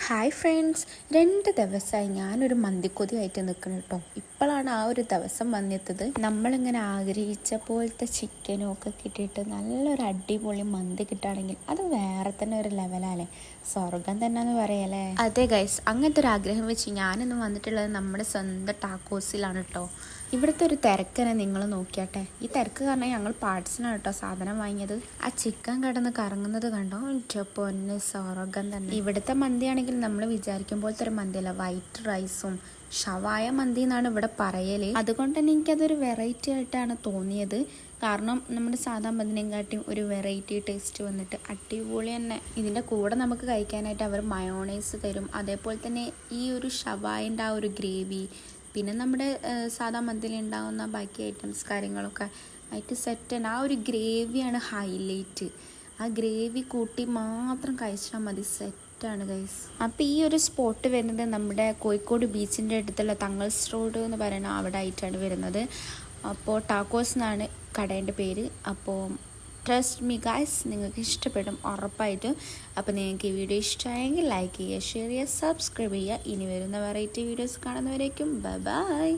Hi friends, 2 ദിവസമായി ഞാനൊരു മന്തിക്കൊതിയായിട്ട് നിൽക്കണം കേട്ടോ. ഇപ്പോഴാണ് ആ ഒരു ദിവസം വന്നെത്തത്. നമ്മളിങ്ങനെ ആഗ്രഹിച്ച പോലത്തെ ചിക്കനും ഒക്കെ കിട്ടിയിട്ട് നല്ലൊരു അടിപൊളി മന്തി കിട്ടുകയാണെങ്കിൽ അത് വേറെ തന്നെ ഒരു ലെവലല്ലേ, സ്വർഗം തന്നെ എന്ന് പറയല്ലേ. അതെ ഗൈസ്, അങ്ങനത്തെ ഒരു ആഗ്രഹം വെച്ച് ഞാനിന്ന് വന്നിട്ടുള്ളത് നമ്മുടെ സ്വന്തം ടാക്കോസിലാണ് കേട്ടോ. ഇവിടുത്തെ ഒരു തിരക്കനെ നിങ്ങൾ നോക്കിയാട്ടെ. ഈ തിരക്ക് കാരണം ഞങ്ങൾ പാർട്സിനാണ് കേട്ടോ സാധനം വാങ്ങിയത്. ആ ചിക്കൻ കിടന്ന് കറങ്ങുന്നത് കണ്ടോ, പൊന്ന് സ്വർഗം തന്നെ. ഇവിടുത്തെ മന്തിയാണെങ്കിൽ നമ്മൾ വിചാരിക്കും പോലത്തെ ഒരു മന്തിയല്ല, വൈറ്റ് റൈസും ഷവായ മന്തി എന്നാണ് ഇവിടെ പറയല്. അതുകൊണ്ട് തന്നെ എനിക്കതൊരു വെറൈറ്റി ആയിട്ടാണ് തോന്നിയത്. കാരണം നമ്മുടെ സാധാ മന്തിനെക്കാട്ടിയും ഒരു വെറൈറ്റി ടേസ്റ്റ് വന്നിട്ട് അടിപൊളി തന്നെ. ഇതിൻ്റെ കൂടെ നമുക്ക് കഴിക്കാനായിട്ട് അവർ മയോണൈസ് തരും. അതേപോലെ തന്നെ ഈ ഒരു ഷവായൻ്റെ ആ ഒരു ഗ്രേവി, പിന്നെ നമ്മുടെ സാധാ മന്തിയിൽ ഉണ്ടാകുന്ന ബാക്കി ഐറ്റംസ് കാര്യങ്ങളൊക്കെ ആയിട്ട് സെറ്റ് തന്നെ. ആ ഒരു ഗ്രേവിയാണ് ഹൈലൈറ്റ്. ആ ഗ്രേവി കൂട്ടി മാത്രം കഴിച്ചാൽ മതി, സെറ്റാണ് ഗൈസ്. അപ്പോൾ ഈ ഒരു സ്പോട്ട് വരുന്നത് നമ്മുടെ കോഴിക്കോട് ബീച്ചിൻ്റെ അടുത്തുള്ള തങ്ങൾസ് റോഡ് എന്ന് പറയുന്ന അവിടെ ആയിട്ടാണ് വരുന്നത്. അപ്പോൾ ടാക്കോസ് എന്നാണ് കടേൻ്റെ പേര്. അപ്പോൾ ട്രസ്റ്റ് മീ ഗൈസ്, നിങ്ങൾക്ക് ഇഷ്ടപ്പെടും ഉറപ്പായിട്ടും. അപ്പോൾ നിങ്ങൾക്ക് ഈ വീഡിയോ ഇഷ്ടമായെങ്കിൽ ലൈക്ക് ചെയ്യുക, ഷെയർ ചെയ്യുക, സബ്സ്ക്രൈബ് ചെയ്യുക. ഇനി വരുന്ന വെറൈറ്റി വീഡിയോസ് കാണുന്നവരേക്കും ബൈ ബൈ.